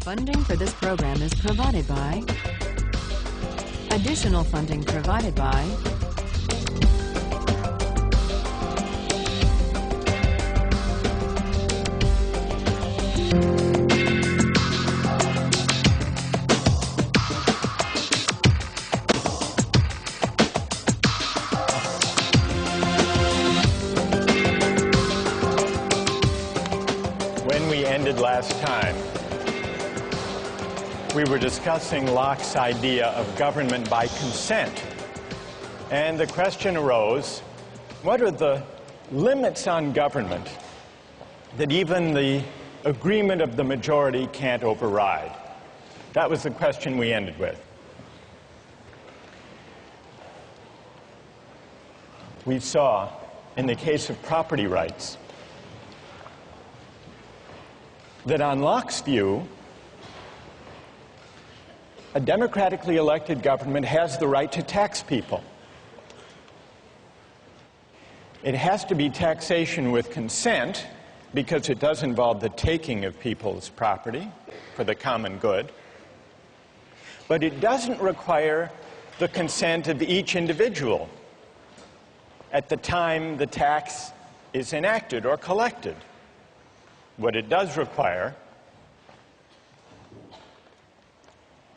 Funding for this program is provided by. Additional funding provided by. When we ended last time, we were discussing Locke's idea of government by consent. And the question arose, what are the limits on government that even the agreement of the majority can't override? That was the question we ended with. We saw, in the case of property rights, that on Locke's view, a democratically elected government has the right to tax people. It has to be taxation with consent because it does involve the taking of people's property for the common good. But it doesn't require the consent of each individual at the time the tax is enacted or collected. What it does require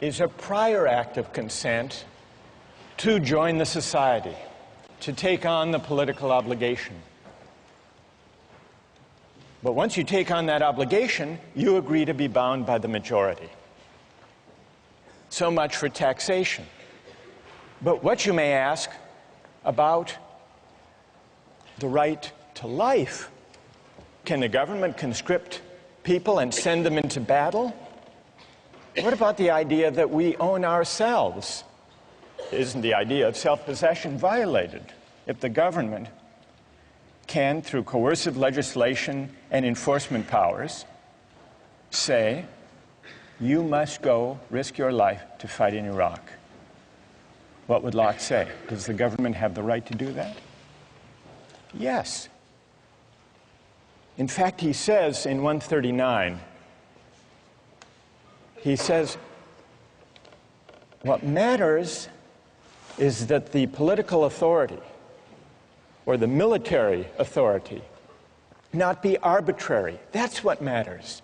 is a prior act of consent to join the society, to take on the political obligation. But once you take on that obligation, you agree to be bound by the majority. So much for taxation. But what you may ask about the right to life? Can the government conscript people and send them into battle? What about the idea that we own ourselves? Isn't the idea of self-possession violated if the government can, through coercive legislation and enforcement powers, say, you must go risk your life to fight in Iraq? What would Locke say? Does the government have the right to do that? Yes. In fact, he says in 139, he says, what matters is that the political authority or the military authority not be arbitrary. That's what matters.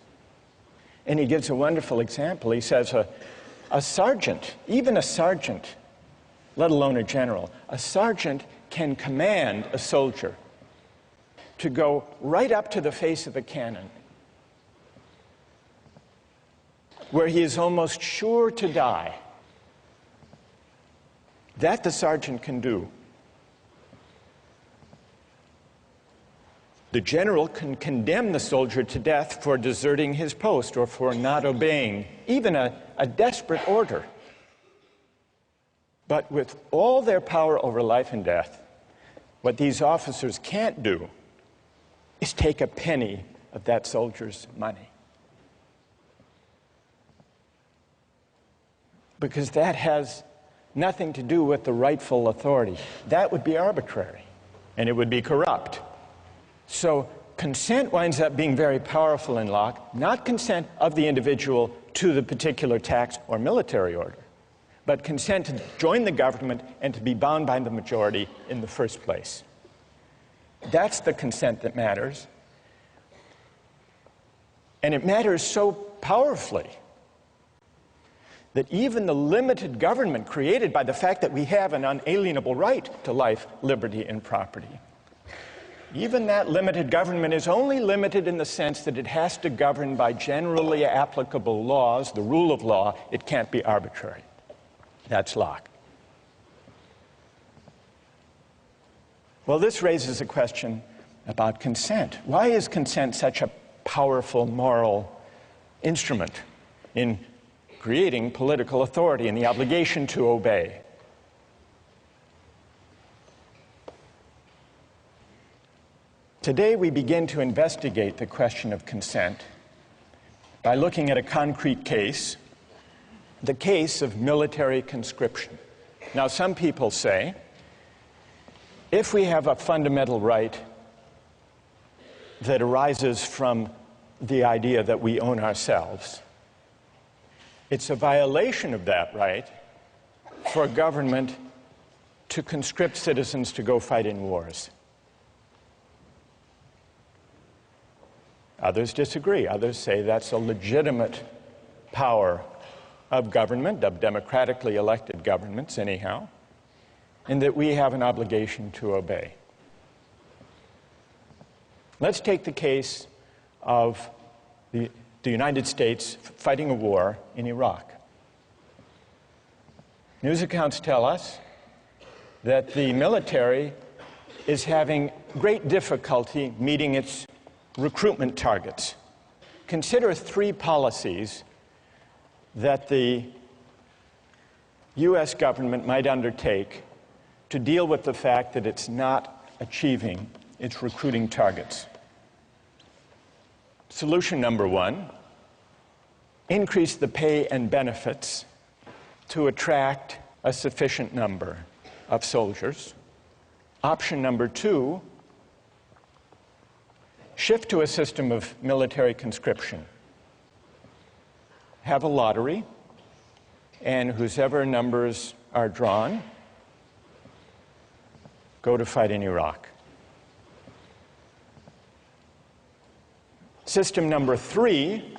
And he gives a wonderful example. He says a sergeant, even a sergeant, let alone a general, a sergeant can command a soldier to go right up to the face of a cannon where he is almost sure to die. That the sergeant can do. The general can condemn the soldier to death for deserting his post or for not obeying even a desperate order. But with all their power over life and death, what these officers can't do is take a penny of that soldier's money. Because that has nothing to do with the rightful authority. That would be arbitrary, and it would be corrupt. So consent winds up being very powerful in Locke, not consent of the individual to the particular tax or military order, but consent to join the government and to be bound by the majority in the first place. That's the consent that matters. And it matters so powerfully that even the limited government created by the fact that we have an unalienable right to life, liberty, and property, even that limited government is only limited in the sense that it has to govern by generally applicable laws, the rule of law. It can't be arbitrary. That's Locke. Well, this raises a question about consent. Why is consent such a powerful moral instrument in creating political authority and the obligation to obey? Today we begin to investigate the question of consent by looking at a concrete case, the case of military conscription. Now, some people say, if we have a fundamental right that arises from the idea that we own ourselves, It's a violation of that right for government to conscript citizens to go fight in wars. Others disagree. Others say that's a legitimate power of government, of democratically elected governments anyhow, and that we have an obligation to obey. Let's take the case of the United States fighting a war in Iraq. News accounts tell us that the military is having great difficulty meeting its recruitment targets. Consider three policies that the U.S. government might undertake to deal with the fact that it's not achieving its recruiting targets. Solution number one, increase the pay and benefits to attract a sufficient number of soldiers. Option number two, shift to a system of military conscription. Have a lottery, and whosever numbers are drawn go to fight in Iraq. System number three,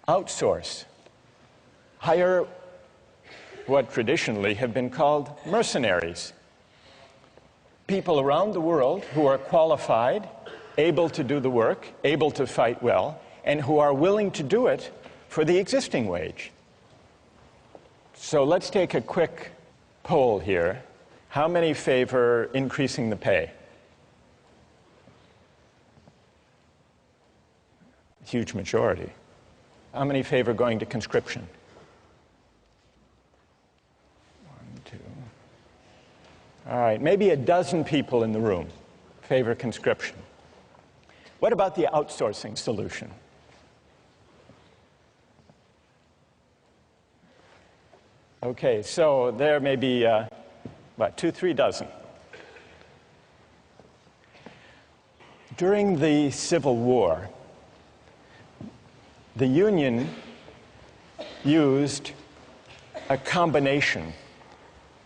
outsource. Hire what traditionally have been called mercenaries. People around the world who are qualified, able to do the work, able to fight well, and who are willing to do it for the existing wage. So let's take a quick poll here. How many favor increasing the pay? Huge majority. How many favor going to conscription? 1, 2. All right, maybe a dozen people in the room favor conscription. What about the outsourcing solution? Okay, so there may be, 2, 3 dozen. During the Civil War, the Union used a combination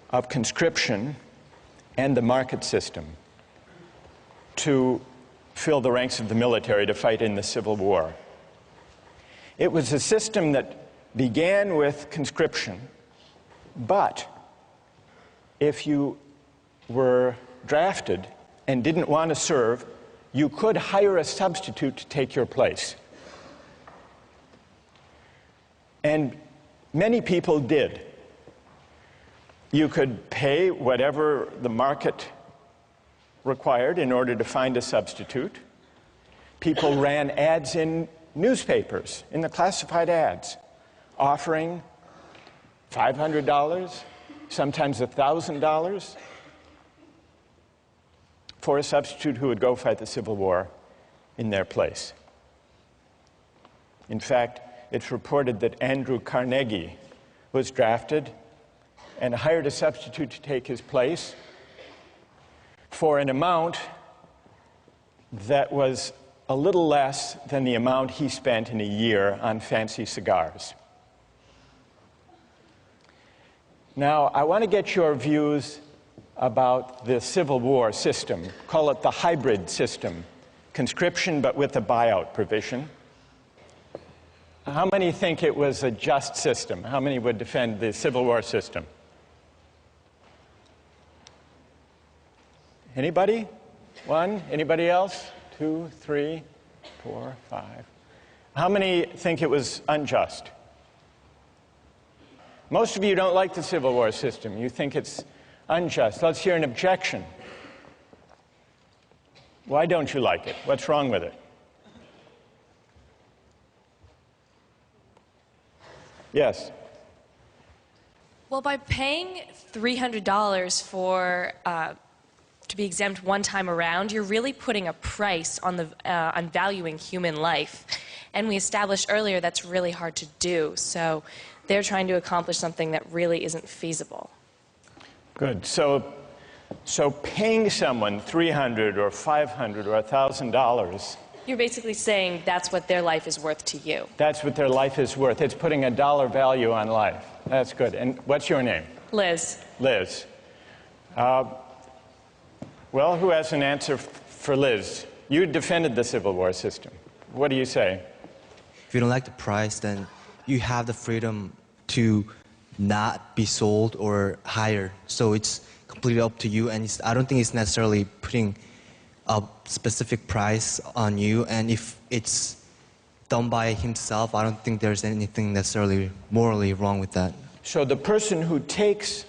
of conscription and the market system to fill the ranks of the military to fight in the Civil War. It was a system that began with conscription, but if you were drafted and didn't want to serve, you could hire a substitute to take your place. And many people did. You could pay whatever the market required in order to find a substitute. People ran ads in newspapers, in the classified ads, offering $500, sometimes $1,000 for a substitute who would go fight the Civil War in their place. In fact, it's reported that Andrew Carnegie was drafted and hired a substitute to take his place for an amount that was a little less than the amount he spent in a year on fancy cigars. Now, I want to get your views about the Civil War system. Call it the hybrid system, conscription but with a buyout provision. How many think it was a just system? How many would defend the Civil War system? Anybody? One? Anybody else? 2, 3, 4, 5. How many think it was unjust? Most of you don't like the Civil War system. You think it's unjust. Let's hear an objection. Why don't you like it? What's wrong with it? Yes. Well, by paying $300 for to be exempt one time around, you're really putting a price on on valuing human life. And we established earlier that's really hard to do. So they're trying to accomplish something that really isn't feasible. Good. So paying someone $300 or $500 or $1,000 You're basically saying that's what their life is worth to you. That's what their life is worth. It's putting a dollar value on life. That's good. And what's your name? Liz. Liz. Well, who has an answer for Liz? You defended the Civil War system. What do you say? If you don't like the price, then you have the freedom to not be sold or hired. So it's completely up to you, and I don't think it's necessarily putting a specific price on you. And if it's done by himself, I don't think there's anything necessarily morally wrong with that. So the person who takes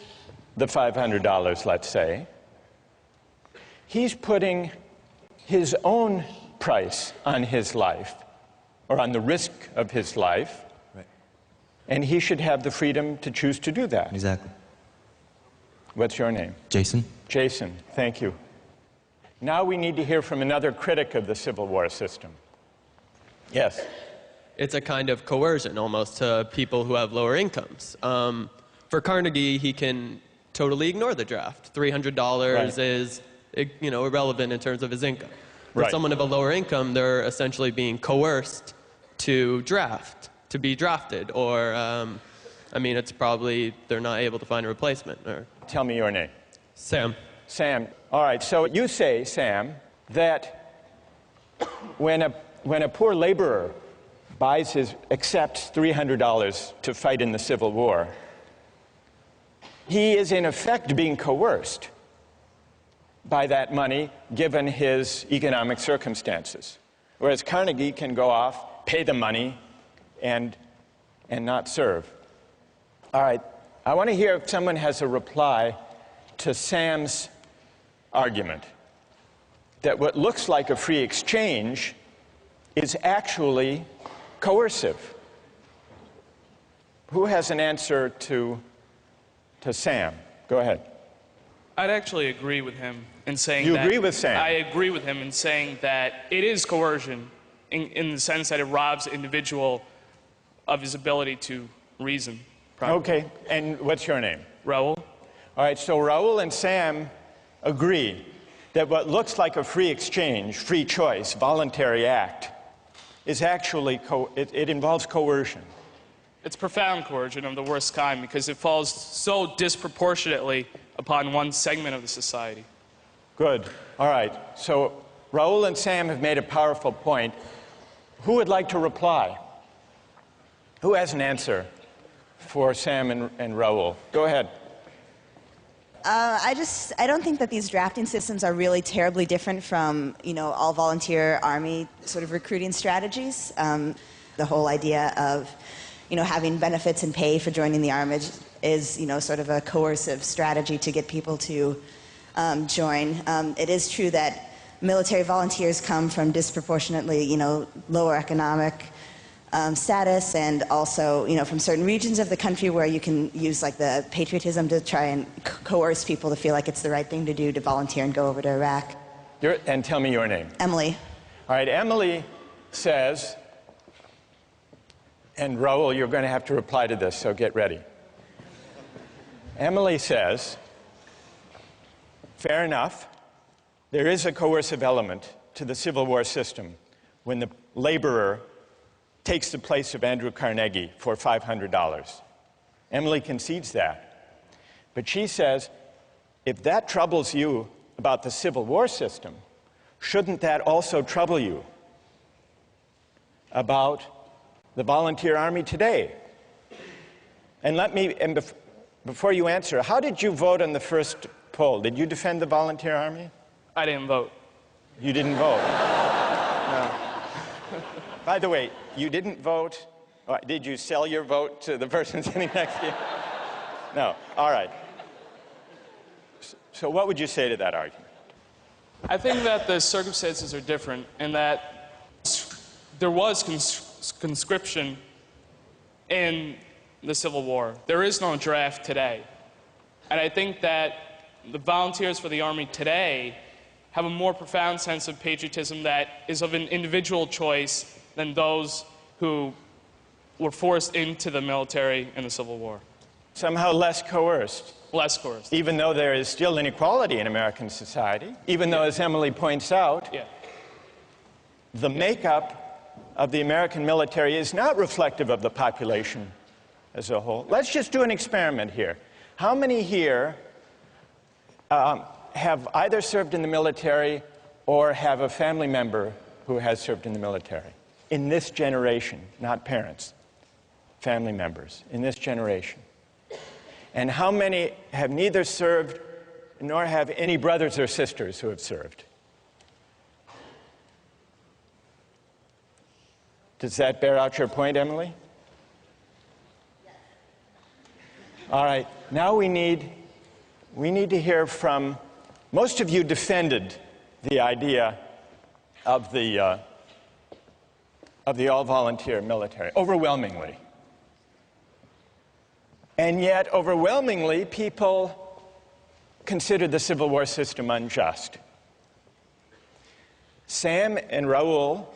the $500, let's say, he's putting his own price on his life, or on the risk of his life, right. And he should have the freedom to choose to do that. Exactly. What's your name? Jason. Jason, thank you. Now we need to hear from another critic of the Civil War system. Yes? It's a kind of coercion almost to people who have lower incomes. For Carnegie, he can totally ignore the draft. $300 Right. is, irrelevant in terms of his income. For Right. someone of a lower income, they're essentially being coerced to be drafted, or, it's probably they're not able to find a replacement. Or Tell me your name. Sam. Sam. All right, so you say, Sam, that when a poor laborer accepts $300 to fight in the Civil War, he is in effect being coerced by that money given his economic circumstances. Whereas Carnegie can go off, pay the money, and not serve. All right, I want to hear if someone has a reply to Sam's argument that what looks like a free exchange is actually coercive. Who has an answer to Sam? Go ahead. I'd actually agree with him in saying You that... agree with Sam? I agree with him in saying that it is coercion in the sense that it robs the individual of his ability to reason. Okay, and what's your name? Raul? All right, so Raul and Sam agree that what looks like a free exchange, free choice, voluntary act, is actually, it involves coercion. It's profound coercion of the worst kind because it falls so disproportionately upon one segment of the society. Good. All right, so Raul and Sam have made a powerful point. Who would like to reply? Who has an answer for Sam and Raul? Go ahead. I don't think that these drafting systems are really terribly different from, all volunteer army sort of recruiting strategies. The whole idea of, having benefits and pay for joining the army is, sort of a coercive strategy to get people to join. It is true that military volunteers come from disproportionately, lower economic status, and also, from certain regions of the country where you can use like the patriotism to try and coerce people to feel like it's the right thing to do to volunteer and go over to Iraq. And tell me your name. Emily. All right, Emily says, and Raul, you're going to have to reply to this, so get ready. Emily says, fair enough, there is a coercive element to the Civil War system when the laborer takes the place of Andrew Carnegie for $500. Emily concedes that. But she says, if that troubles you about the Civil War system, shouldn't that also trouble you about the volunteer army today? And before you answer, how did you vote on the first poll? Did you defend the volunteer army? I didn't vote. You didn't vote? No. By the way, you didn't vote. Did you sell your vote to the person sitting next to you? No. All right. So what would you say to that argument? I think that the circumstances are different and that there was conscription in the Civil War. There is no draft today. And I think that the volunteers for the Army today have a more profound sense of patriotism that is of an individual choice than those who were forced into the military in the Civil War. Somehow less coerced. Less coerced. Even though there is still inequality in American society, even though, as Emily points out, the makeup of the American military is not reflective of the population as a whole. Let's just do an experiment here. How many here have either served in the military or have a family member who has served in the military? In this generation, not parents, family members, in this generation. And how many have neither served nor have any brothers or sisters who have served? Does that bear out your point, Emily? All right, now we need to hear from, most of you defended the idea of the all-volunteer military, overwhelmingly. And yet, overwhelmingly, people considered the Civil War system unjust. Sam and Raul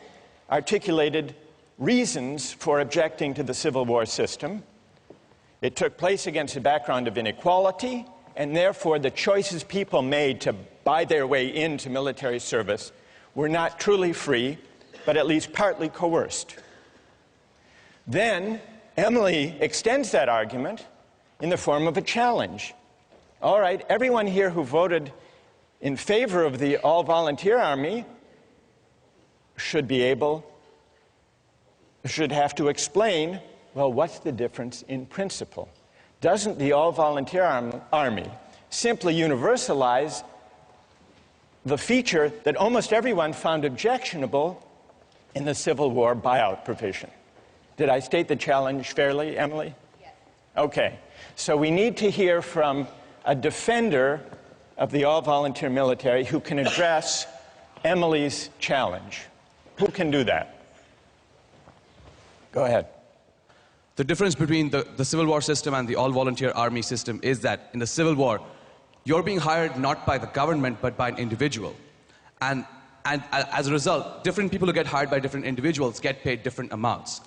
articulated reasons for objecting to the Civil War system. It took place against a background of inequality, and therefore the choices people made to buy their way into military service were not truly free, but at least partly coerced. Then Emily extends that argument in the form of a challenge. All right, everyone here who voted in favor of the all-volunteer army should have to explain, well, what's the difference in principle? Doesn't the all-volunteer army simply universalize the feature that almost everyone found objectionable in the Civil War buyout provision? Did I state the challenge fairly, Emily? Yes. Okay. So we need to hear from a defender of the all-volunteer military who can address Emily's challenge. Who can do that? Go ahead. The difference between the Civil War system and the all-volunteer army system is that in the Civil War, you're being hired not by the government, but by an individual. And as a result, different people who get hired by different individuals get paid different amounts.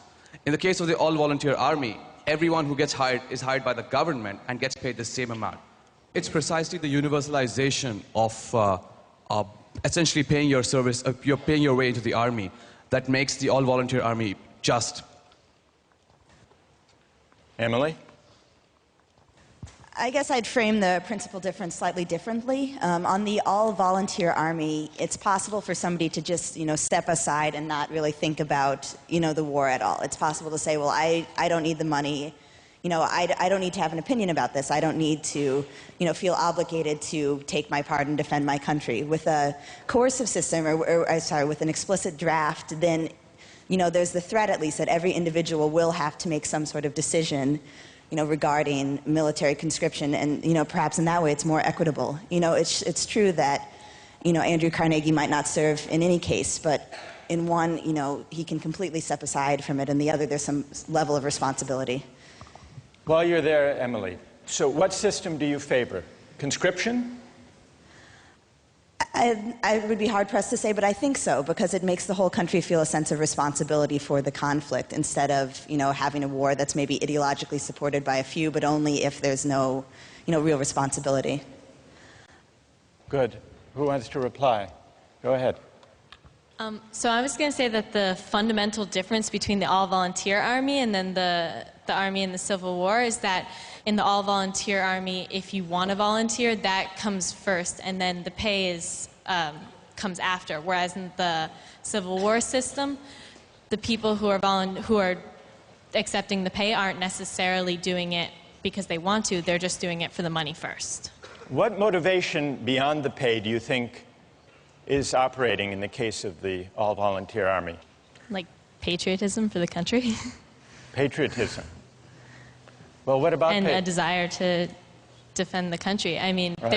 In the case of the all-volunteer army, everyone who gets hired is hired by the government and gets paid the same amount. It's precisely the universalization of essentially paying your service, you're paying your way into the army, that makes the all-volunteer army just. Emily? I guess I'd frame the principal difference slightly differently. On the all-volunteer army, it's possible for somebody to just, step aside and not really think about, the war at all. It's possible to say, well, I don't need the money. I don't need to have an opinion about this. I don't need to, feel obligated to take my part and defend my country. With a coercive system, with an explicit draft, then, there's the threat, at least, that every individual will have to make some sort of decision regarding military conscription, and perhaps in that way it's more equitable. It's true that Andrew Carnegie might not serve in any case, but in one, he can completely step aside from it, and the other there's some level of responsibility. While you're there, Emily, so what system do you favor? Conscription? I would be hard-pressed to say, but I think so, because it makes the whole country feel a sense of responsibility for the conflict, instead of, having a war that's maybe ideologically supported by a few, but only if there's no, real responsibility. Good. Who wants to reply? Go ahead. So I was going to say that the fundamental difference between the all-volunteer army and then the army in the Civil War is that in the all-volunteer army, if you want to volunteer, that comes first, and then the pay comes after. Whereas in the Civil War system, the people who are accepting the pay aren't necessarily doing it because they want to. They're just doing it for the money first. What motivation beyond the pay do you think is operating in the case of the all-volunteer army? Like patriotism for the country. Patriotism. Well, what about and pay? a desire to defend the country. I mean, Right.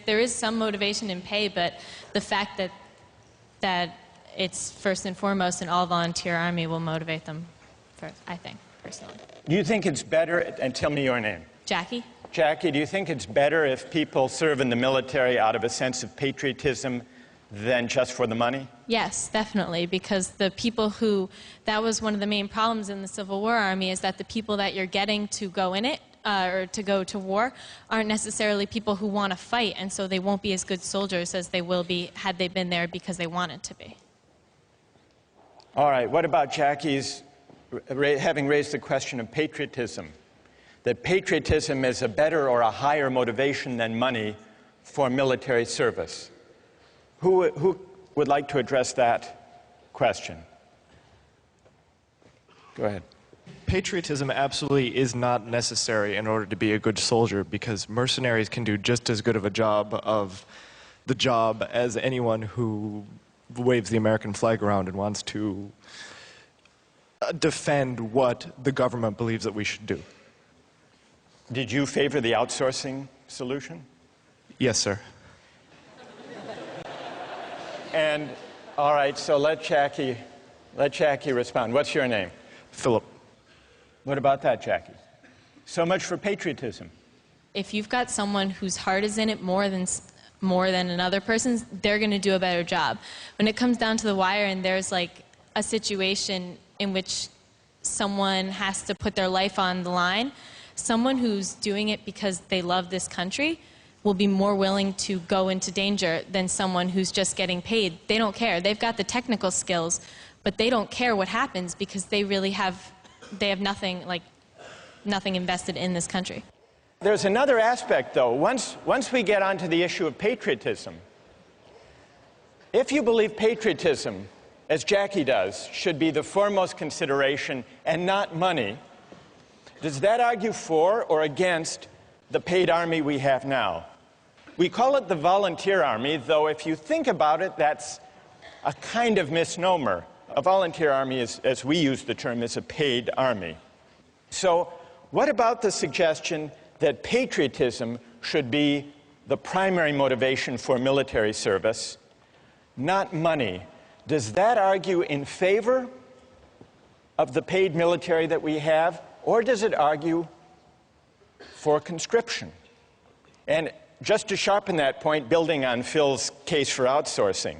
there is some motivation in pay, but the fact that it's first and foremost an all-volunteer army will motivate them first, I think, personally. Do you think it's better, and tell me your name. Jackie? Jackie, do you think it's better if people serve in the military out of a sense of patriotism than just for the money? Yes, definitely, because the people that was one of the main problems in the Civil War Army, is that the people that you're getting to go in it, or to go to war, aren't necessarily people who want to fight, and so they won't be as good soldiers as they will be had they been there because they wanted to be. All right, what about Jackie's having raised the question of patriotism? That patriotism is a better or a higher motivation than money for military service. Who would like to address that question? Go ahead. Patriotism absolutely is not necessary in order to be a good soldier, because mercenaries can do just as good of a job as anyone who waves the American flag around and wants to defend what the government believes that we should do. Did you favor the outsourcing solution? Yes, sir. And, all right, so let Jackie respond. What's your name? Philip. What about that, Jackie? So much for patriotism. If you've got someone whose heart is in it more than another person's, they're going to do a better job. When it comes down to the wire and there's like a situation in which someone has to put their life on the line, someone who's doing it because they love this country will be more willing to go into danger than someone who's just getting paid. They don't care. They've got the technical skills, but they don't care what happens because they have nothing invested in this country. There's another aspect, though. Once we get onto the issue of patriotism, if you believe patriotism, as Jackie does, should be the foremost consideration and not money, does that argue for or against the paid army we have now? We call it the volunteer army, though if you think about it, that's a kind of misnomer. A volunteer army, as we use the term, is a paid army. So what about the suggestion that patriotism should be the primary motivation for military service, not money? Does that argue in favor of the paid military that we have, or does it argue for conscription? And just to sharpen that point, building on Phil's case for outsourcing,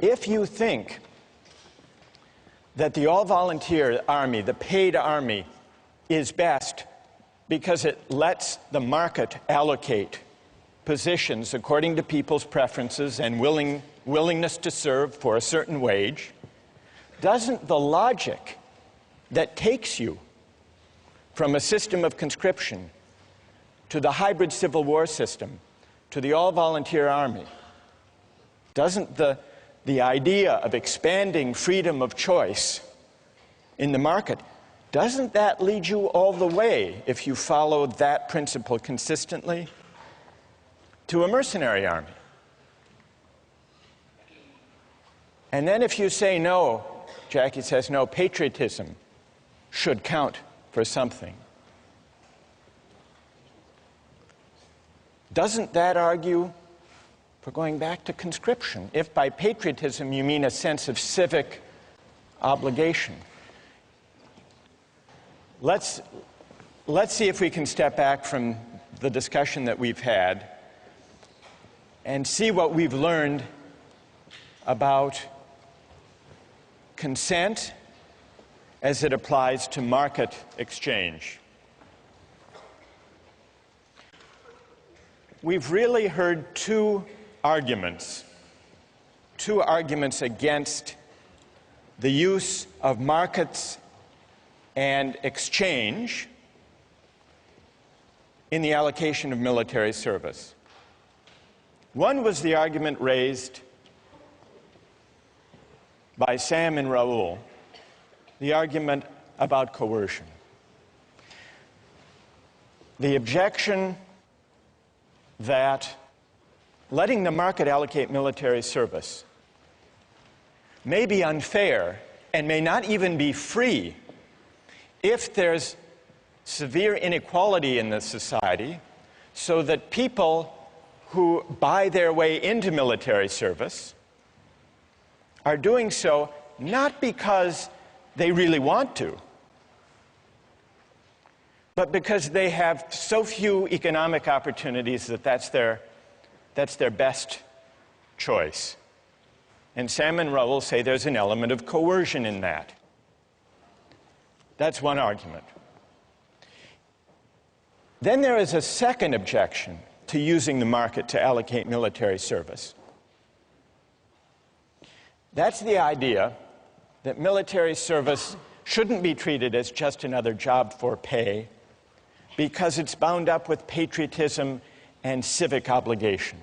if you think that the all-volunteer army, the paid army, is best because it lets the market allocate positions according to people's preferences and willingness to serve for a certain wage, doesn't the logic that takes you from a system of conscription to the hybrid Civil War system, to the all-volunteer army, doesn't the idea of expanding freedom of choice in the market, doesn't that lead you all the way, if you follow that principle consistently, to a mercenary army? And then if you say no, Jackie says no, patriotism should count for something, doesn't that argue for going back to conscription, if by patriotism you mean a sense of civic obligation? Let's see if we can step back from the discussion that we've had and see what we've learned about consent as it applies to market exchange. We've really heard two arguments against the use of markets and exchange in the allocation of military service. One was the argument raised by Sam and Raoul, the argument about coercion. The objection that letting the market allocate military service may be unfair and may not even be free if there's severe inequality in the society, so that people who buy their way into military service are doing so not because they really want to, but because they have so few economic opportunities that that's their best choice. And Sam and Raoul say there's an element of coercion in that. That's one argument. Then there is a second objection to using the market to allocate military service. That's the idea that military service shouldn't be treated as just another job for pay because it's bound up with patriotism and civic obligation.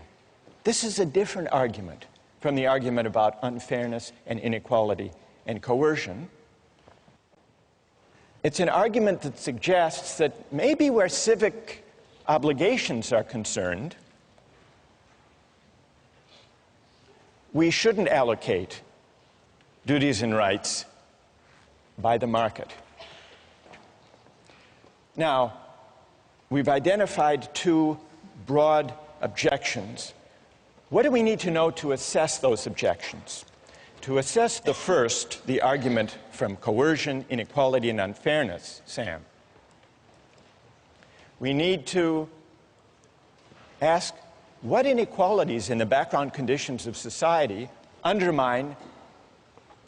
This is a different argument from the argument about unfairness and inequality and coercion. It's an argument that suggests that maybe where civic obligations are concerned, we shouldn't allocate duties and rights by the market. Now, we've identified two broad objections. What do we need to know to assess those objections? To assess the first, the argument from coercion, inequality, and unfairness, Sam, we need to ask what inequalities in the background conditions of society undermine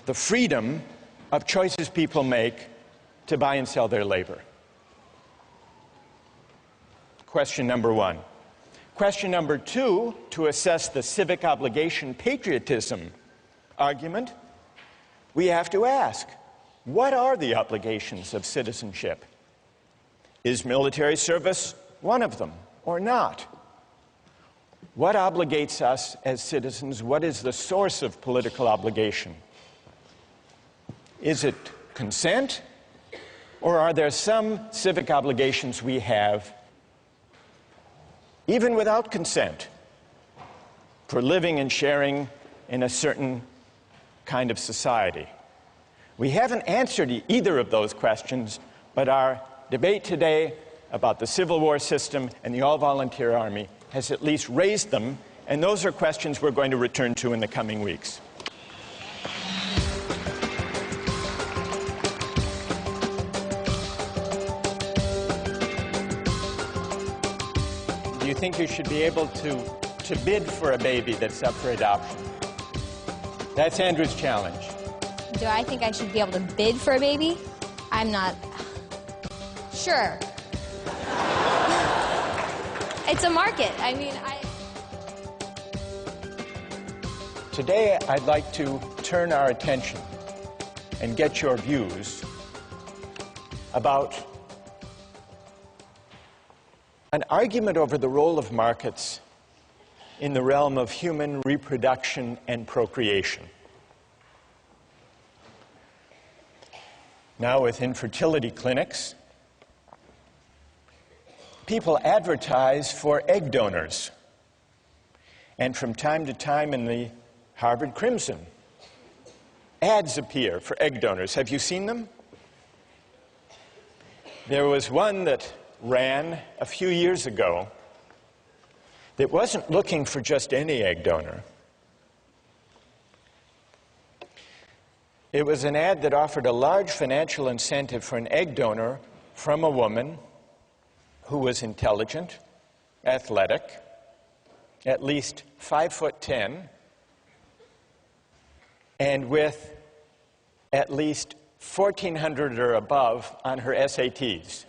the freedom of choices people make to buy and sell their labor. Question number one. Question number two, to assess the civic obligation patriotism argument, we have to ask, what are the obligations of citizenship? Is military service one of them or not? What obligates us as citizens? What is the source of political obligation? Is it consent, or are there some civic obligations we have even without consent for living and sharing in a certain kind of society? We haven't answered either of those questions, but our debate today about the Civil War system and the all-volunteer army has at least raised them, and those are questions we're going to return to in the coming weeks. Do you think you should be able to bid for a baby that's up for adoption? That's Andrew's challenge. Do I think I should be able to bid for a baby? I'm not sure. It's a market. I mean, Today, I'd like to turn our attention and get your views about an argument over the role of markets in the realm of human reproduction and procreation. Now, with infertility clinics, people advertise for egg donors. And from time to time in the Harvard Crimson, ads appear for egg donors. Have you seen them? There was one that ran a few years ago that wasn't looking for just any egg donor. It was an ad that offered a large financial incentive for an egg donor from a woman who was intelligent, athletic, at least 5'10", and with at least 1,400 or above on her SATs.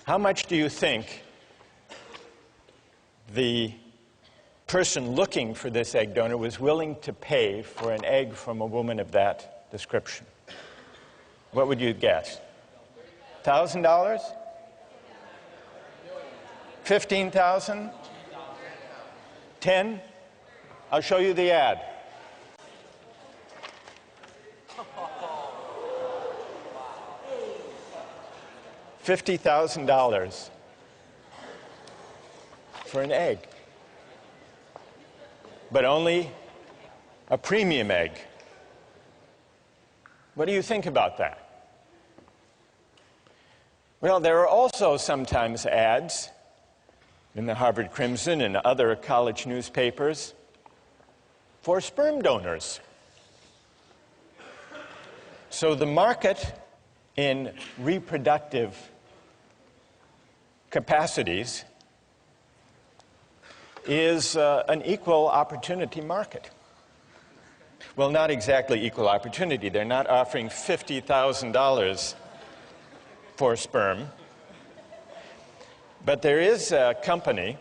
How much do you think the person looking for this egg donor was willing to pay for an egg from a woman of that description? What would you guess? $1,000? 15,000? 10? I'll show you the ad. $50,000 for an egg, but only a premium egg. What do you think about that? Well, there are also sometimes ads in the Harvard Crimson and other college newspapers for sperm donors. So the market in reproductive capacities is an equal opportunity market. Well, not exactly equal opportunity. They're not offering $50,000 for sperm. But there is a company,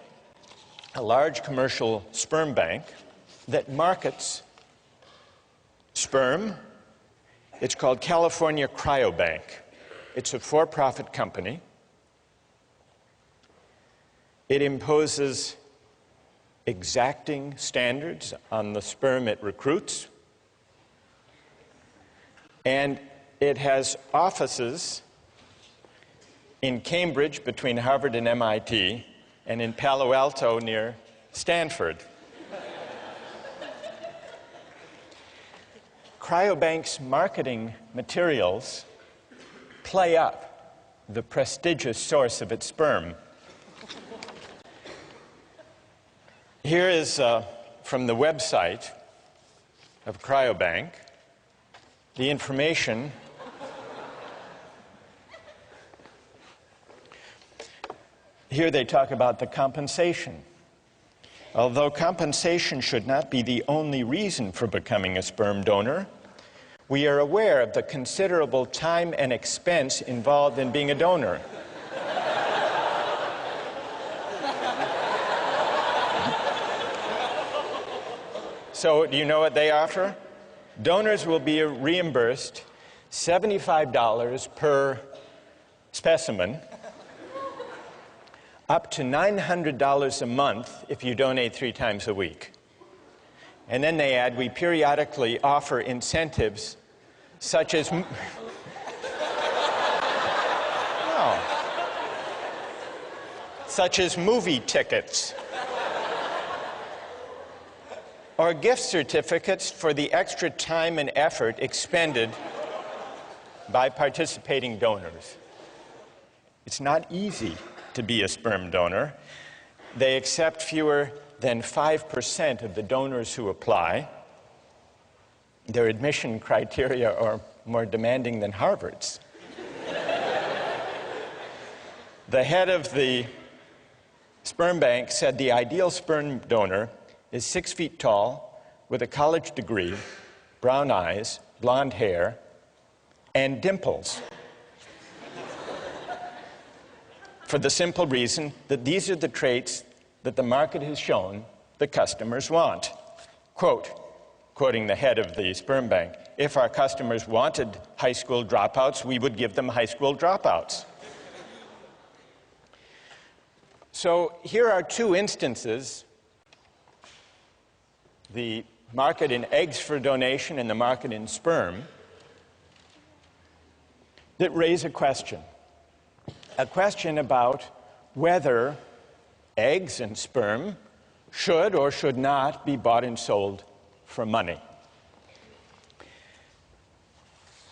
a large commercial sperm bank, that markets sperm. It's called California Cryobank. It's a for-profit company. It imposes exacting standards on the sperm it recruits. And it has offices in Cambridge between Harvard and MIT, and in Palo Alto near Stanford. Cryobank's marketing materials play up the prestigious source of its sperm. Here is from the website of Cryobank the information here. They talk about the compensation. Although compensation should not be the only reason for becoming a sperm donor, we are aware of the considerable time and expense involved in being a donor. So, do you know what they offer? Donors will be reimbursed $75 per specimen, up to $900 a month if you donate 3 times a week. And then they add, we periodically offer incentives such as... such as movie tickets or gift certificates for the extra time and effort expended by participating donors. It's not easy to be a sperm donor. They accept fewer than 5% of the donors who apply. Their admission criteria are more demanding than Harvard's. The head of the sperm bank said the ideal sperm donor is 6 feet tall, with a college degree, brown eyes, blonde hair, and dimples. For the simple reason that these are the traits that the market has shown the customers want. Quote, quoting the head of the sperm bank, if our customers wanted high school dropouts, we would give them high school dropouts. So here are 2 instances, the market in eggs for donation and the market in sperm, that raise a question about whether eggs and sperm should or should not be bought and sold for money.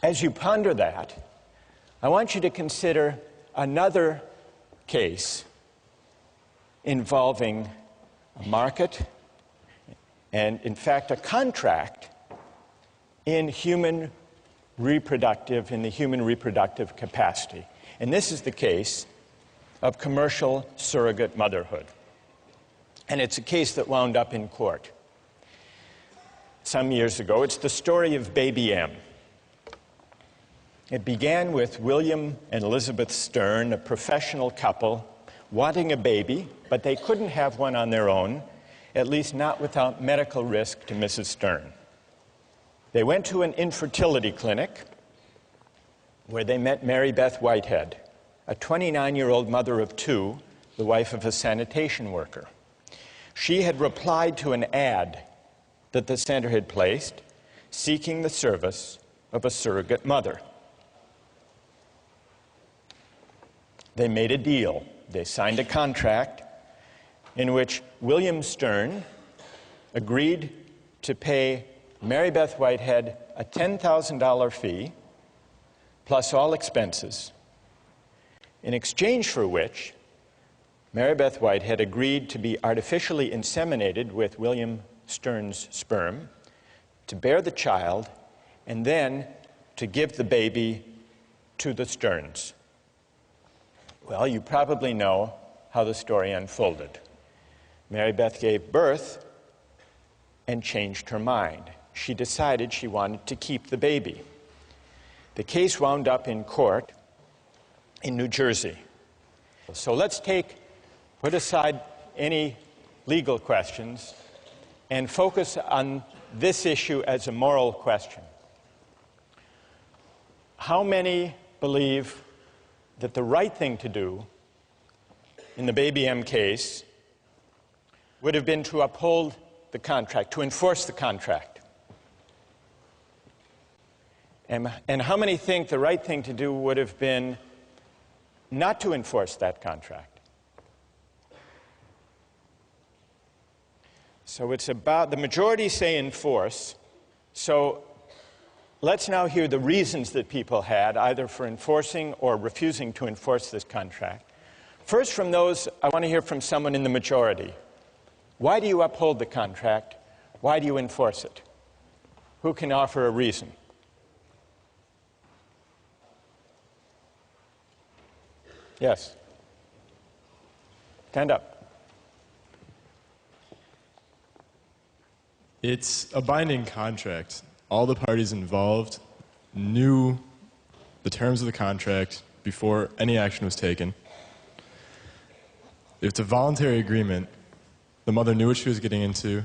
As you ponder that, I want you to consider another case involving a market and, in fact, a contract in the human reproductive capacity. And this is the case of commercial surrogate motherhood. And it's a case that wound up in court some years ago. It's the story of Baby M. It began with William and Elizabeth Stern, a professional couple, wanting a baby, but they couldn't have one on their own, at least not without medical risk to Mrs. Stern. They went to an infertility clinic where they met Mary Beth Whitehead, a 29-year-old mother of 2, the wife of a sanitation worker. She had replied to an ad that the center had placed, seeking the service of a surrogate mother. They made a deal. They signed a contract in which William Stern agreed to pay Mary Beth Whitehead a $10,000 fee, plus all expenses, in exchange for which Mary Beth Whitehead agreed to be artificially inseminated with William Stern's sperm, to bear the child, and then to give the baby to the Sterns. Well, you probably know how the story unfolded. Mary Beth gave birth and changed her mind. She decided she wanted to keep the baby. The case wound up in court in New Jersey. So let's put aside any legal questions and focus on this issue as a moral question. How many believe that the right thing to do in the Baby M case would have been to uphold the contract, to enforce the contract? And how many think the right thing to do would have been not to enforce that contract? So it's about, the majority say enforce. So let's now hear the reasons that people had, either for enforcing or refusing to enforce this contract. First, from those, I want to hear from someone in the majority. Why do you uphold the contract? Why do you enforce it? Who can offer a reason? Yes. Stand up. It's a binding contract. All the parties involved knew the terms of the contract before any action was taken. It's a voluntary agreement. The mother knew what she was getting into.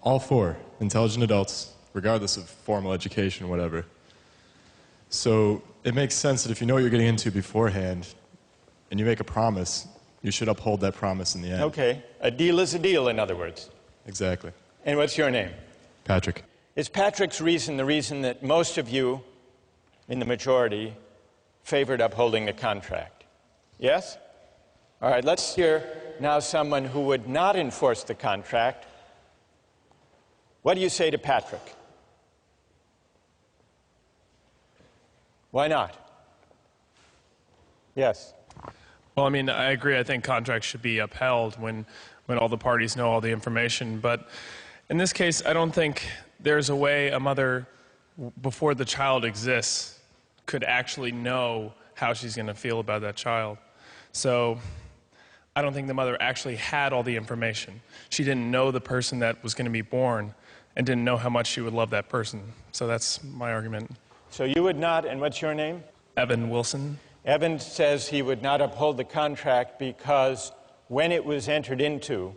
All four intelligent adults, regardless of formal education, whatever. So it makes sense that if you know what you're getting into beforehand and you make a promise, you should uphold that promise in the end. Okay. A deal is a deal, in other words. Exactly. And what's your name? Patrick. Is Patrick's reason the reason that most of you in the majority favored upholding the contract? Yes? All right, let's hear now someone who would not enforce the contract. What do you say to Patrick? Why not? Yes. Well, I mean, I agree. I think contracts should be upheld when all the parties know all the information. But in this case, I don't think there's a way a mother, before the child exists, could actually know how she's going to feel about that child. So I don't think the mother actually had all the information. She didn't know the person that was going to be born and didn't know how much she would love that person. So that's my argument. So you would not, and what's your name? Evan Wilson. Evan says he would not uphold the contract because when it was entered into,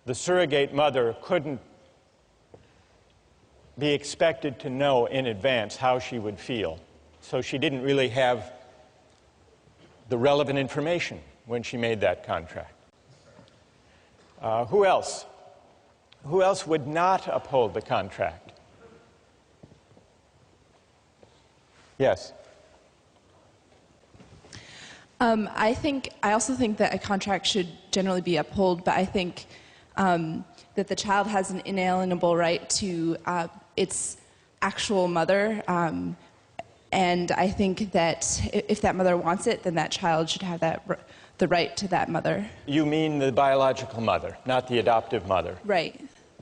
the surrogate mother couldn't be expected to know in advance how she would feel. So she didn't really have the relevant information when she made that contract. Who else? Who else would not uphold the contract? Yes. I also think that a contract should generally be upheld, but I think that the child has an inalienable right to its actual mother, and I think that if that mother wants it, then that child should have the right to that mother. You mean the biological mother, not the adoptive mother? Right.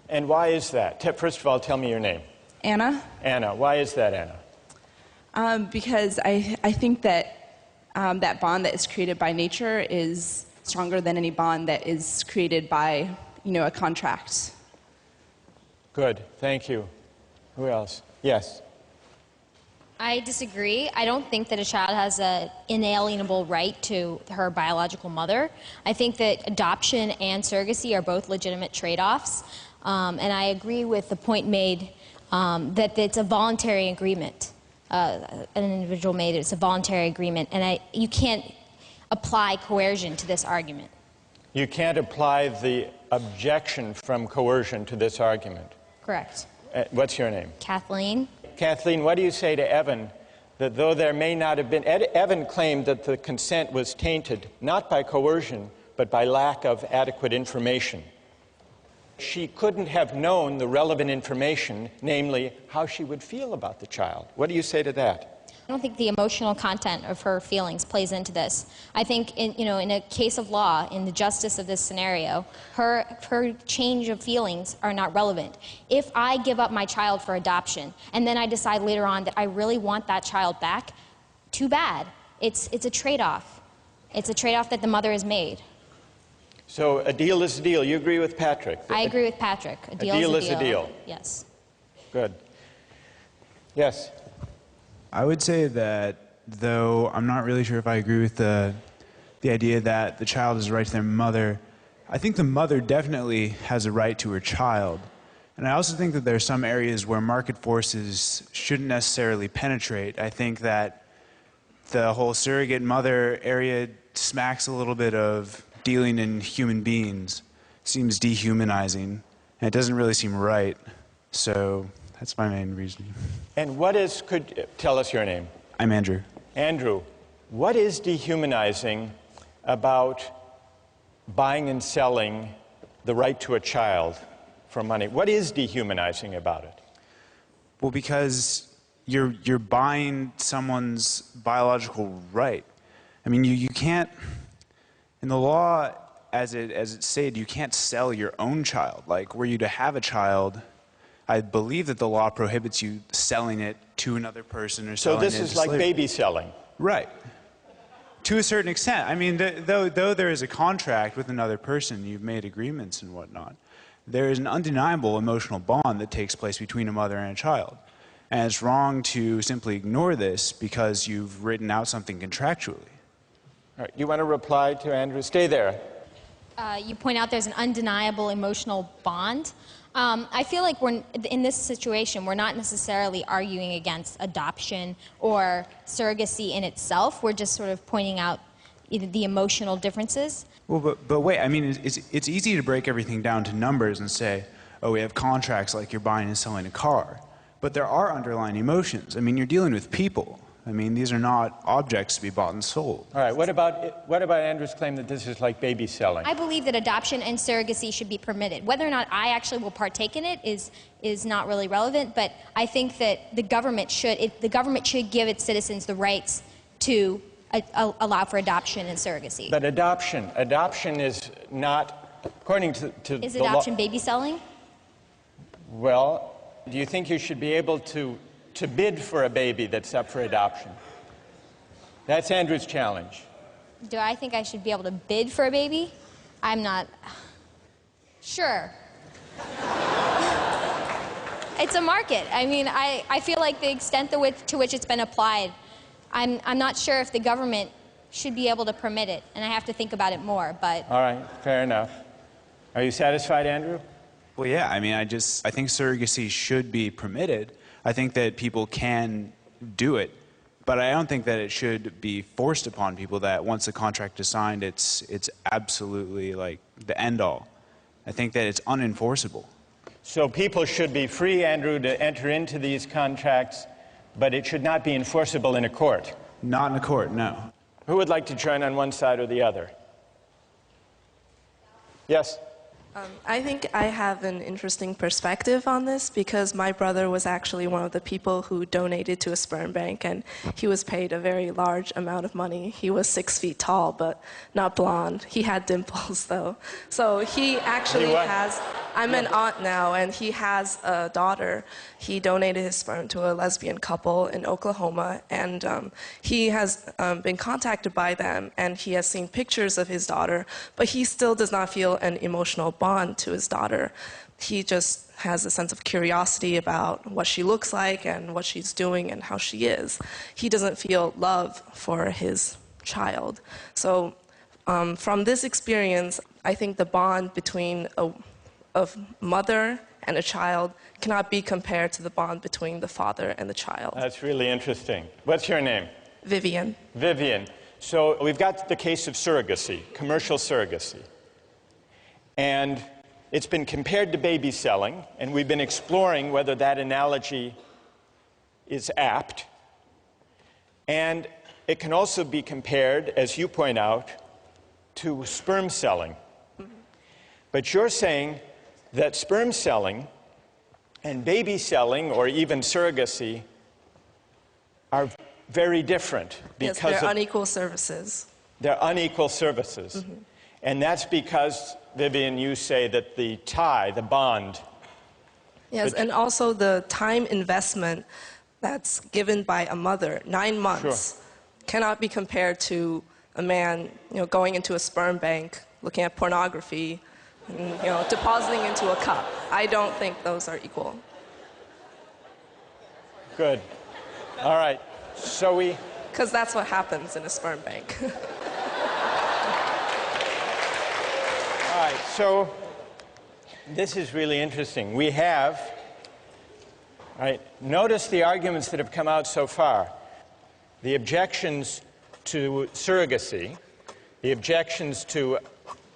And why is that? First of all, tell me your name. Anna? Anna. Why is that, Anna? Because I think that that bond that is created by nature is stronger than any bond that is created by, a contract. Good. Thank you. Who else? Yes. I disagree. I don't think that a child has an inalienable right to her biological mother. I think that adoption and surrogacy are both legitimate trade-offs. And I agree with the point made that it's a voluntary agreement. An individual made it's a voluntary agreement, and you can't apply coercion to this argument. You can't apply the objection from coercion to this argument. Correct. What's your name? Kathleen. Kathleen, what do you say to Evan that though there may not have been, Evan claimed that the consent was tainted not by coercion but by lack of adequate information. She couldn't have known the relevant information, namely how she would feel about the child. What do you say to that? I don't think the emotional content of her feelings plays into this. I think in a case of law, in the justice of this scenario, her change of feelings are not relevant. If I give up my child for adoption and then I decide later on that I really want that child back, too bad. It's a trade-off. It's a trade-off that the mother has made. So a deal is a deal. You agree with Patrick? I agree with Patrick. A deal is a deal. Yes. Good. Yes. I would say that, though I'm not really sure if I agree with the idea that the child has a right to their mother, I think the mother definitely has a right to her child. And I also think that there are some areas where market forces shouldn't necessarily penetrate. I think that the whole surrogate mother area smacks a little bit of dealing in human beings. Seems dehumanizing, and it doesn't really seem right. So that's my main reasoning. And tell us your name. I'm Andrew. Andrew, what is dehumanizing about buying and selling the right to a child for money? What is dehumanizing about it? Well, because you're buying someone's biological right. I mean, you can't, in the law, as it's stated, you can't sell your own child. Like, were you to have a child, I believe that the law prohibits you selling it to another person or selling it So this is to like slavery. baby selling? Right. To a certain extent. I mean, though there is a contract with another person, you've made agreements and whatnot, there is an undeniable emotional bond that takes place between a mother and a child. And it's wrong to simply ignore this because you've written out something contractually. All right, you want to reply to Andrew? Stay there. You point out there's an undeniable emotional bond. I feel like in this situation, we're not necessarily arguing against adoption or surrogacy in itself. We're just sort of pointing out the emotional differences. Well, but wait, I mean, it's easy to break everything down to numbers and say, oh, we have contracts like you're buying and selling a car. But there are underlying emotions. I mean, you're dealing with people. I mean, these are not objects to be bought and sold. All right, what about Andrew's claim that this is like baby selling? I believe that adoption and surrogacy should be permitted. Whether or not I actually will partake in it is not really relevant, but I think that the government should give its citizens the rights to allow for adoption and surrogacy. But adoption is not, according to Is the law. adoption baby selling? Well, do you think you should be able to bid for a baby that's up for adoption? That's Andrew's challenge. Do I think I should be able to bid for a baby? I'm not sure. It's a market. I mean, I feel like the extent to which it's been applied, I'm not sure if the government should be able to permit it, and I have to think about it more, but... All right, fair enough. Are you satisfied, Andrew? Well, yeah, I mean, I think surrogacy should be permitted. I think that people can do it, but I don't think that it should be forced upon people that once the contract is signed, it's absolutely like the end all. I think that it's unenforceable. So people should be free, Andrew, to enter into these contracts, but it should not be enforceable in a court? Not in a court, no. Who would like to join on one side or the other? Yes? I think I have an interesting perspective on this because my brother was actually one of the people who donated to a sperm bank, and he was paid a very large amount of money. He was 6 feet tall, but not blonde. He had dimples, though. So he actually has... I'm an aunt now, and he has a daughter. He donated his sperm to a lesbian couple in Oklahoma, and he has been contacted by them, and he has seen pictures of his daughter, but he still does not feel an emotional bond to his daughter. He just has a sense of curiosity about what she looks like and what she's doing and how she is. He doesn't feel love for his child. So from this experience, I think the bond between a mother and a child cannot be compared to the bond between the father and the child. That's really interesting. What's your name? Vivian. Vivian. So we've got the case of surrogacy, commercial surrogacy. And it's been compared to baby selling, and we've been exploring whether that analogy is apt. And it can also be compared, as you point out, to sperm selling. But you're saying that sperm selling and baby selling, or even surrogacy, are very different. Yes, they're unequal services. They're unequal services. Mm-hmm. And that's because, Vivian, you say that the tie, the bond... Yes, and also the time investment that's given by a mother, 9 months, cannot be compared to a man, going into a sperm bank, looking at pornography, and, depositing into a cup. I don't think those are equal. Good. All right. So we... Because that's what happens in a sperm bank. All right, so this is really interesting. We have, notice the arguments that have come out so far. The objections to surrogacy, the objections to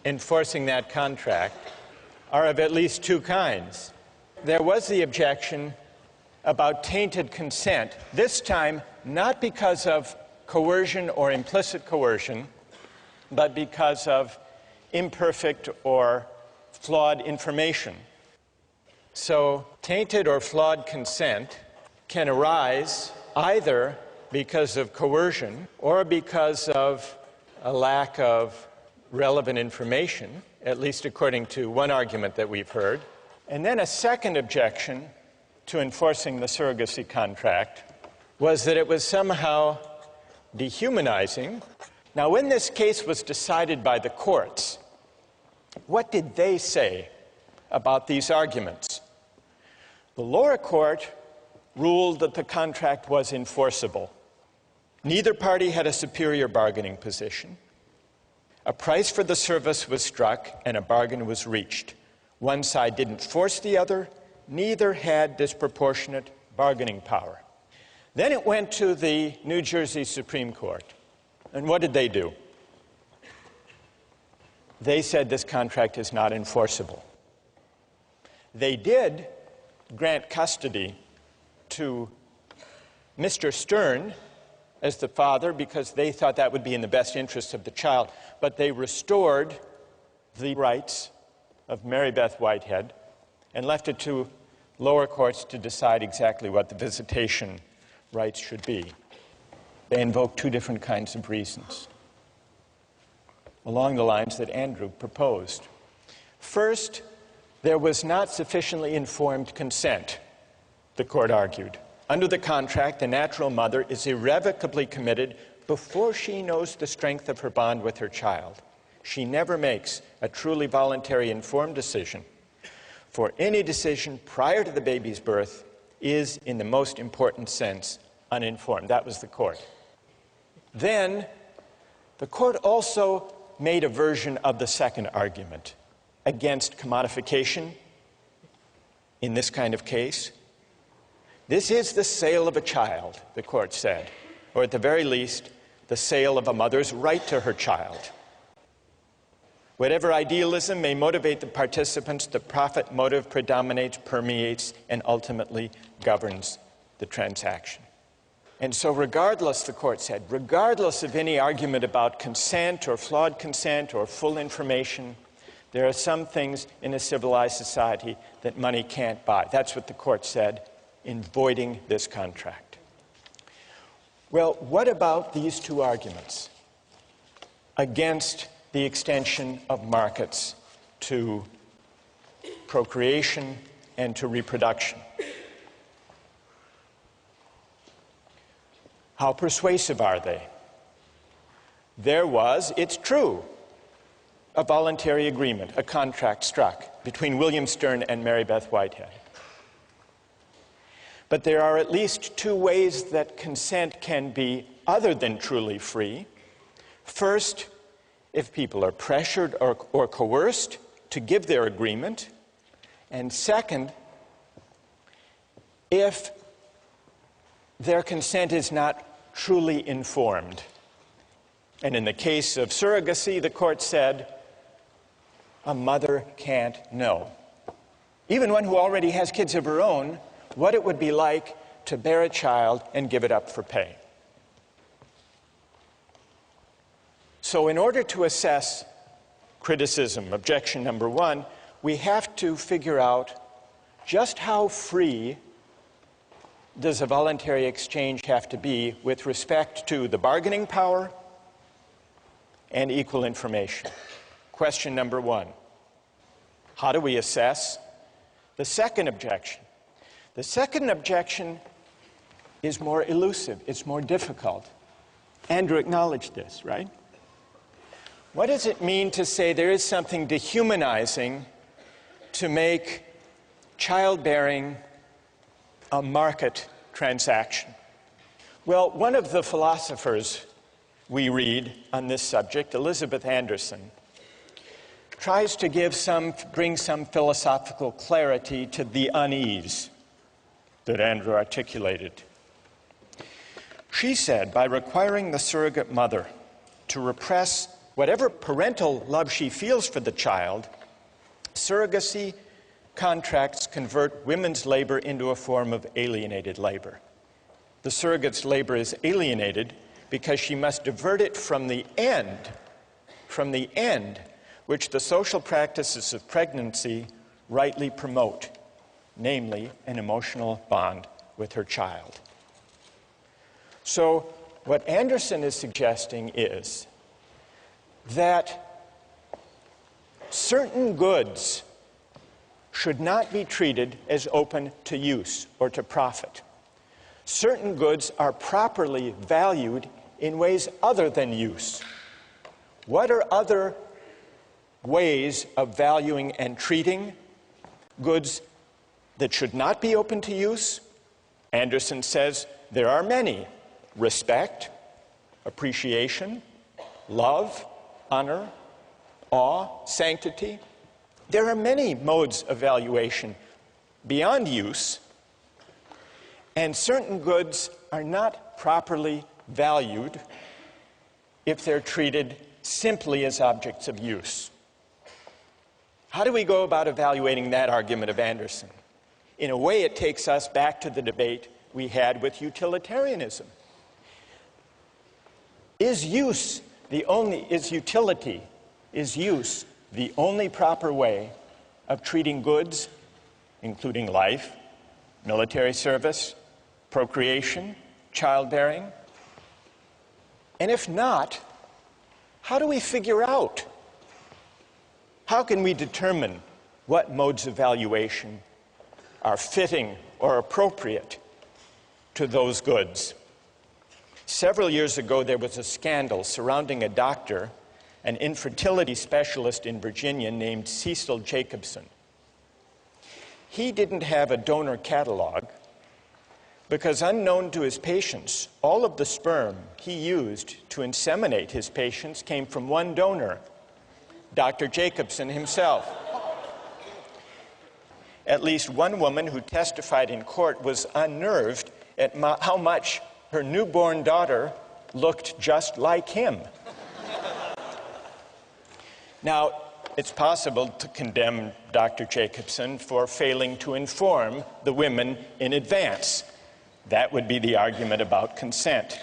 enforcing that contract are of at least two kinds. There was the objection about tainted consent, this time not because of coercion or implicit coercion, but because of imperfect or flawed information. So tainted or flawed consent can arise either because of coercion or because of a lack of relevant information, at least according to one argument that we've heard. And then a second objection to enforcing the surrogacy contract was that it was somehow dehumanizing. Now, when this case was decided by the courts, what did they say about these arguments? The lower court ruled that the contract was enforceable. Neither party had a superior bargaining position. A price for the service was struck and a bargain was reached. One side didn't force the other, neither had disproportionate bargaining power. Then it went to the New Jersey Supreme Court. And what did they do? They said this contract is not enforceable. They did grant custody to Mr. Stern as the father because they thought that would be in the best interest of the child, but they restored the rights of Mary Beth Whitehead and left it to lower courts to decide exactly what the visitation rights should be. They invoked two different kinds of reasons, along the lines that Andrew proposed. First, there was not sufficiently informed consent, the court argued. Under the contract, the natural mother is irrevocably committed before she knows the strength of her bond with her child. She never makes a truly voluntary informed decision, for any decision prior to the baby's birth is, in the most important sense, uninformed. That was the court. Then, the court also made a version of the second argument against commodification in this kind of case. This is the sale of a child, the court said, or at the very least, the sale of a mother's right to her child. Whatever idealism may motivate the participants, the profit motive predominates, permeates, and ultimately governs the transaction. And so regardless, the court said, regardless of any argument about consent or flawed consent or full information, there are some things in a civilized society that money can't buy. That's what the court said in voiding this contract. Well, what about these two arguments against the extension of markets to procreation and to reproduction? How persuasive are they? There was, it's true, a voluntary agreement, a contract struck between William Stern and Mary Beth Whitehead. But there are at least two ways that consent can be other than truly free. First, if people are pressured or coerced to give their agreement. And second, if their consent is not truly informed. And in the case of surrogacy, the court said, a mother can't know, even one who already has kids of her own, what it would be like to bear a child and give it up for pay. So in order to assess criticism, objection number one, we have to figure out just how free does a voluntary exchange have to be with respect to the bargaining power and equal information. Question number one, how do we assess the second objection? The second objection is more elusive, it's more difficult. Andrew acknowledged this, right? What does it mean to say there is something dehumanizing to make childbearing a market transaction? Well, one of the philosophers we read on this subject, Elizabeth Anderson, tries to bring some philosophical clarity to the unease that Andrew articulated. She said, by requiring the surrogate mother to repress whatever parental love she feels for the child, surrogacy contracts convert women's labor into a form of alienated labor. The surrogate's labor is alienated because she must divert it from the end which the social practices of pregnancy rightly promote, namely an emotional bond with her child. So what Anderson is suggesting is that certain goods should not be treated as open to use or to profit. Certain goods are properly valued in ways other than use. What are other ways of valuing and treating goods that should not be open to use? Anderson says there are many: respect, appreciation, love, honor, awe, sanctity. There are many modes of valuation beyond use, and certain goods are not properly valued if they're treated simply as objects of use. How do we go about evaluating that argument of Anderson? In a way, it takes us back to the debate we had with utilitarianism. Is use the only proper way of treating goods, including life, military service, procreation, childbearing? And if not, how do we figure out? How can we determine what modes of valuation are fitting or appropriate to those goods? Several years ago, there was a scandal surrounding a doctor, an infertility specialist in Virginia named Cecil Jacobson. He didn't have a donor catalog because, unknown to his patients, all of the sperm he used to inseminate his patients came from one donor, Dr. Jacobson himself. At least one woman who testified in court was unnerved at how much her newborn daughter looked just like him. Now, it's possible to condemn Dr. Jacobson for failing to inform the women in advance. That would be the argument about consent.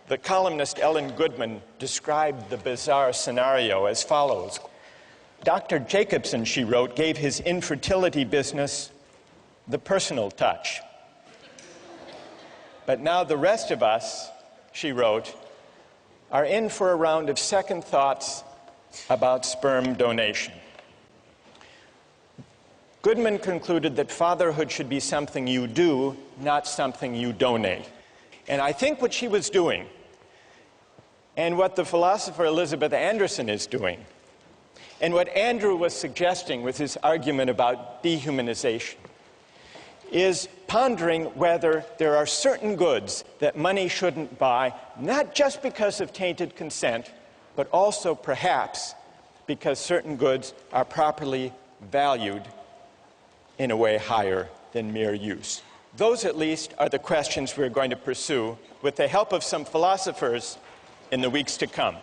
The columnist Ellen Goodman described the bizarre scenario as follows. Dr. Jacobson, she wrote, gave his infertility business the personal touch. But now the rest of us, she wrote, are in for a round of second thoughts about sperm donation. Goodman concluded that fatherhood should be something you do, not something you donate. And I think what she was doing, and what the philosopher Elizabeth Anderson is doing, and what Andrew was suggesting with his argument about dehumanization, is pondering whether there are certain goods that money shouldn't buy, not just because of tainted consent, but also perhaps because certain goods are properly valued in a way higher than mere use. Those, at least, are the questions we're going to pursue with the help of some philosophers in the weeks to come.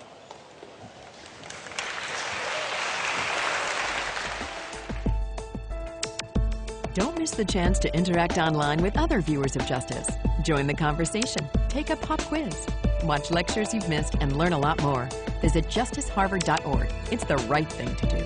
Don't miss the chance to interact online with other viewers of Justice. Join the conversation, take a pop quiz, watch lectures you've missed, and learn a lot more. Visit justiceharvard.org. It's the right thing to do.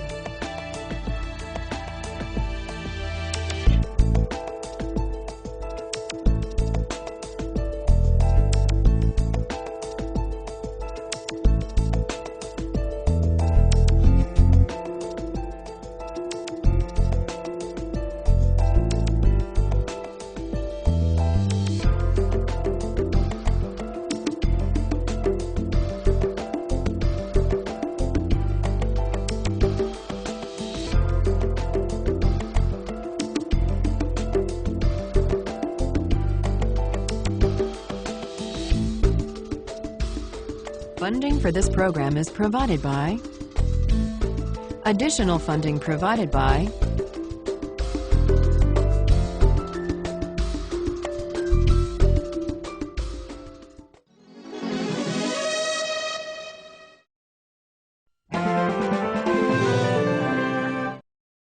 Funding for this program is provided by Additional funding provided by